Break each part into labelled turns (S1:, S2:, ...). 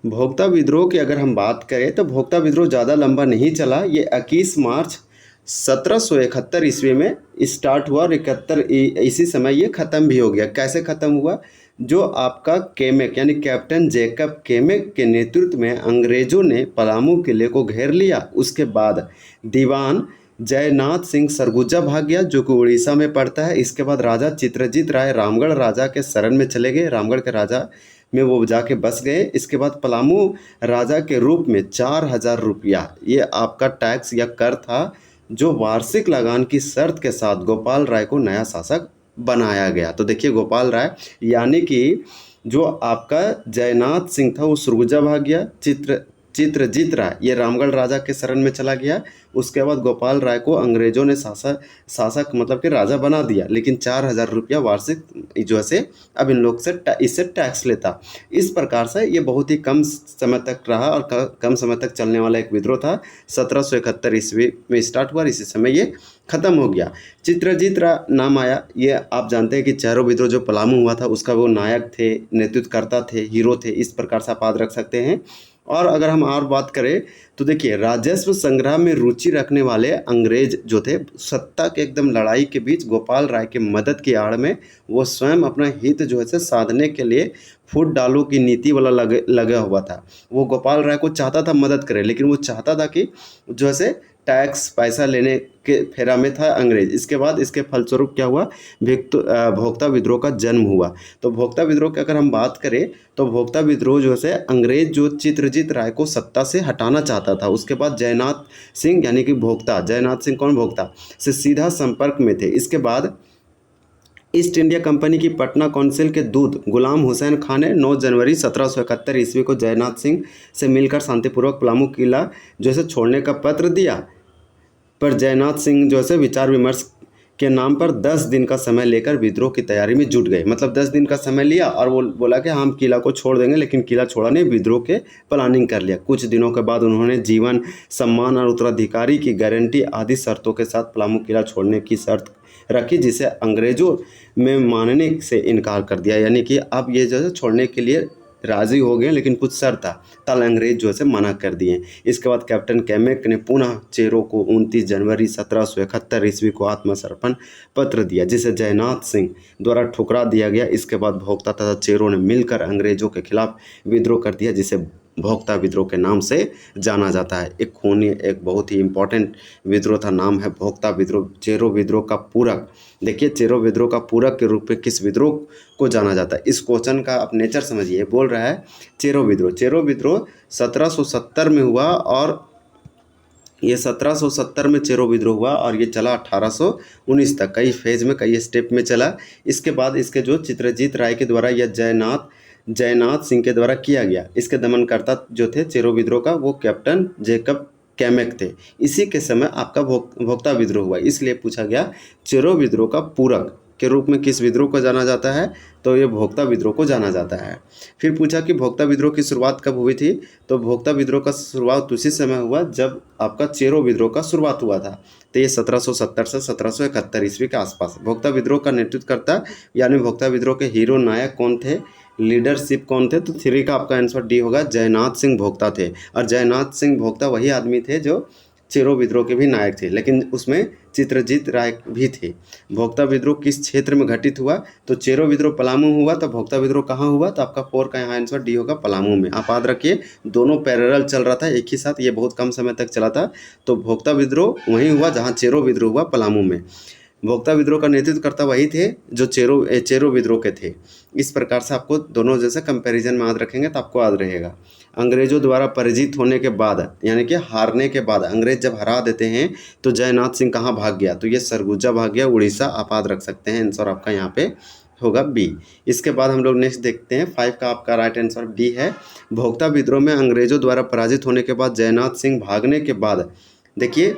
S1: भोक्ता विद्रोह की अगर हम बात करें तो भोक्ता विद्रोह ज़्यादा लंबा नहीं चला। ये 21 मार्च 1771 ईस्वी में स्टार्ट हुआ और 71 इसी समय ये ख़त्म भी हो गया। कैसे ख़त्म हुआ? जो आपका केमेक यानी कैप्टन जैकब केमेक के नेतृत्व में अंग्रेज़ों ने पलामू किले को घेर लिया। उसके बाद दीवान जयनाथ सिंह सरगुजा भाग गया, जो कि उड़ीसा में पड़ता है। इसके बाद राजा चित्रजीत राय रामगढ़ राजा के शरण में चले गए। रामगढ़ के राजा में वो जाके बस गए। इसके बाद पलामू राजा के रूप में 4000 रुपया ये आपका टैक्स या कर था, जो वार्षिक लगान की शर्त के साथ गोपाल राय को नया शासक बनाया गया। तो देखिए गोपाल राय यानी कि जो आपका जयनाथ सिंह था वो सुरगुजा भाग गया। चित्रजीत राय ये रामगढ़ राजा के शरण में चला गया। उसके बाद गोपाल राय को अंग्रेजों ने शासक मतलब कि राजा बना दिया, लेकिन 4000 रुपया वार्षिक जो है अब इन लोग से इससे टैक्स लेता। इस प्रकार से ये बहुत ही कम समय तक रहा और कम समय तक चलने वाला एक विद्रोह था। 1771 ईस्वी में स्टार्ट हुआ और इसी समय ये खत्म हो गया। चित्रजीत राय नाम आया, ये आप जानते हैं कि चेरो विद्रोह जो पलामू हुआ था उसका वो नायक थे, नेतृत्वकर्ता थे, हीरो थे। इस प्रकार से आप याद रख सकते हैं। और अगर हम और बात करें तो देखिए राजस्व संग्रह में रुचि रखने वाले अंग्रेज जो थे, सत्ता के एकदम लड़ाई के बीच गोपाल राय की मदद की आड़ में वो स्वयं अपना हित जो है साधने के लिए फूट डालो की नीति वाला लगा हुआ था। वो गोपाल राय को चाहता था मदद करे, लेकिन वो चाहता था कि जो है टैक्स पैसा लेने के फेरा में था अंग्रेज। इसके बाद इसके फलस्वरूप क्या हुआ? भोक्ता विद्रोह का जन्म हुआ। तो भोक्ता विद्रोह की अगर हम बात करें तो भोक्ता विद्रोह जो है अंग्रेज जो चित्रजीत राय को सत्ता से हटाना चाहता था। उसके बाद जयनाथ सिंह यानी कि भोक्ता, जयनाथ सिंह कौन? भोक्ता से सीधा संपर्क में थे। इसके बाद ईस्ट इंडिया कंपनी की पटना काउंसिल के दूत गुलाम हुसैन खान ने 9 जनवरी 1771 ईस्वी को जयनाथ सिंह से मिलकर शांतिपूर्वक पलामू किला जो है छोड़ने का पत्र दिया। पर जयनाथ सिंह जो है विचार विमर्श के नाम पर 10 दिन का समय लेकर विद्रोह की तैयारी में जुट गए। मतलब 10 दिन का समय लिया और वो बोला कि हम किला को छोड़ देंगे, लेकिन किला छोड़ा नहीं, विद्रोह के प्लानिंग कर लिया। कुछ दिनों के बाद उन्होंने जीवन, सम्मान और उत्तराधिकारी की गारंटी आदि शर्तों के साथ पलामू किला छोड़ने की शर्त रखी, जिसे अंग्रेजों में मानने से इनकार कर दिया। यानी कि अब ये जो है छोड़ने के लिए राजी हो गए, लेकिन कुछ शर्त था, तल अंग्रेज जो है मना कर दिए। इसके बाद कैप्टन कैमेक ने पुनः चेरो को 29 जनवरी 1771 ईस्वी को आत्मसमर्पण पत्र दिया, जिसे जयनाथ सिंह द्वारा ठुकरा दिया गया। इसके बाद भोक्ता तथा चेरो ने मिलकर अंग्रेजों के खिलाफ विद्रोह कर दिया, जिसे भोक्ता विद्रोह के नाम से जाना जाता है। एक खूनी, एक बहुत ही इम्पोर्टेंट विद्रोह था, नाम है भोक्ता विद्रोह। चेरो विद्रोह का पूरक, देखिए चेरो विद्रोह का पूरक के रूप में किस विद्रोह को जाना जाता है? इस क्वेश्चन का आप नेचर समझिए। बोल रहा है चेरो विद्रोह। चेरो विद्रोह 1770 में हुआ और ये 1770 में चेरो विद्रोह हुआ और ये चला 1819 तक। कई फेज में, कई स्टेप में चला। इसके बाद इसके जो चित्रजीत राय के द्वारा या जयनाथ सिंह के द्वारा किया गया। इसके दमनकर्ता जो थे चेरो विद्रोह का, वो कैप्टन जैकब कैमेक थे। इसी के समय आपका भोक्ता विद्रोह हुआ। इसलिए पूछा गया चेरो विद्रोह का पूरक के रूप में किस विद्रोह को जाना जाता है? तो ये भोक्ता विद्रोह को जाना जाता है। फिर पूछा कि भोक्ता विद्रोह की शुरुआत कब हुई थी? तो भोक्ता विद्रोह का शुरुआत उसी समय हुआ जब आपका चेरो विद्रोह का शुरुआत हुआ था। तो ये 1770 से 1771 ईस्वी के आसपास। भोक्ता विद्रोह का नेतृत्व करता यानी भोक्ता विद्रोह के हीरो नायक कौन थे, लीडरशिप कौन थे? तो 3 का आपका आंसर डी होगा, जयनाथ सिंह भोक्ता थे। और जयनाथ सिंह भोक्ता वही आदमी थे जो चेरो विद्रोह के भी नायक थे, लेकिन उसमें चित्रजीत राय भी थे। भोक्ता विद्रोह किस क्षेत्र में घटित हुआ? तो चेरो विद्रोह पलामू हुआ, तो भोक्ता विद्रोह कहाँ हुआ? तो आपका 4 का यहाँ आंसर डी होगा, पलामू में। आप याद रखिए दोनों पैरेलल चल रहा था एक ही साथ, ये बहुत कम समय तक चला था। तो भोक्ता विद्रोह वहीं हुआ जहाँ चेरो विद्रोह हुआ, पलामू में। भोक्ता विद्रोह का नेतृत्वकर्ता वही थे जो चेरो विद्रोह के थे। इस प्रकार से आपको दोनों जैसे कंपैरिजन में याद रखेंगे तो आपको याद रहेगा। अंग्रेजों द्वारा पराजित होने के बाद यानी कि हारने के बाद, अंग्रेज जब हरा देते हैं तो जयनाथ सिंह कहाँ भाग गया? तो ये सरगुजा भाग गया, उड़ीसा। आप याद रख सकते हैं, आंसर आपका यहाँ पे होगा बी। इसके बाद हम लोग नेक्स्ट देखते हैं 5 का आपका राइट आंसर डी है। भोक्ता विद्रोह में अंग्रेजों द्वारा पराजित होने के बाद जयनाथ सिंह भागने के बाद देखिए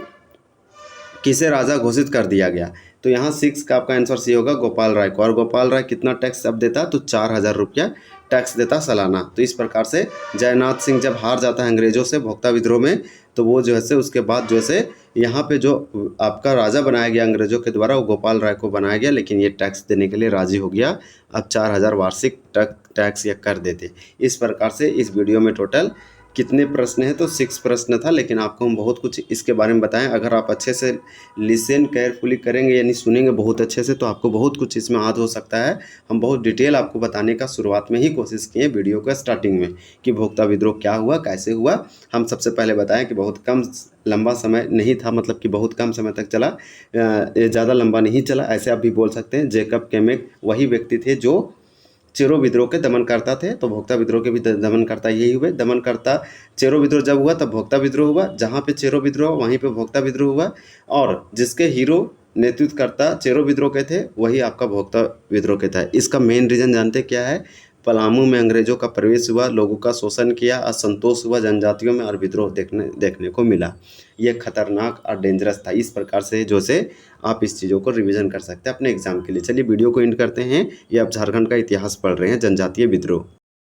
S1: किसे राजा घोषित कर दिया गया? तो तो यहाँ 6 का आपका आंसर सी होगा गोपाल राय को। और गोपाल राय कितना टैक्स अब देता, तो 4,000 रुपया टैक्स देता सालाना। तो इस प्रकार से जयनाथ सिंह जब हार जाता है अंग्रेजों से भोक्ता विद्रोह में, तो वो जो है से उसके बाद जो है से यहाँ पे जो आपका राजा बनाया गया अंग्रेजों के द्वारा, वो गोपाल राय को बनाया गया, लेकिन ये टैक्स देने के लिए राजी हो गया। अब 4,000 वार्षिक टैक्स ये कर देते। इस प्रकार से इस वीडियो में टोटल कितने प्रश्न हैं, तो 6 प्रश्न था, लेकिन आपको हम बहुत कुछ इसके बारे में बताएं। अगर आप अच्छे से लिसन केयरफुली करेंगे यानी सुनेंगे बहुत अच्छे से, तो आपको बहुत कुछ इसमें याद हो सकता है। हम बहुत डिटेल आपको बताने का शुरुआत में ही कोशिश किए वीडियो का स्टार्टिंग में, कि भोक्ता विद्रोह क्या हुआ, कैसे हुआ। हम सबसे पहले बताएं कि बहुत कम लंबा समय नहीं था, मतलब कि बहुत कम समय तक चला, ज़्यादा लंबा नहीं चला, ऐसे आप भी बोल सकते हैं। जैकब कैमेक वही व्यक्ति थे जो चेरो विद्रोह के दमन करता थे, तो भोक्ता विद्रोह के भी दमन करता यही हुए। दमन करता चेरो विद्रोह जब हुआ तब भोक्ता विद्रोह हुआ, जहाँ पे चेरो विद्रोह वहीं पे भोक्ता विद्रोह हुआ। और जिसके हीरो नेतृत्व करता चेरो विद्रोह के थे, वही आपका भोक्ता विद्रोह के था। इसका मेन रीज़न जानते क्या है? पलामू में अंग्रेजों का प्रवेश हुआ, लोगों का शोषण किया, असंतोष हुआ जनजातियों में, और विद्रोह देखने को मिला। ये खतरनाक और डेंजरस था। इस प्रकार से जो से आप इस चीज़ों को रिवीजन कर सकते हैं अपने एग्जाम के लिए। चलिए वीडियो को एंड करते हैं। ये आप झारखंड का इतिहास पढ़ रहे हैं, जनजातीय विद्रोह।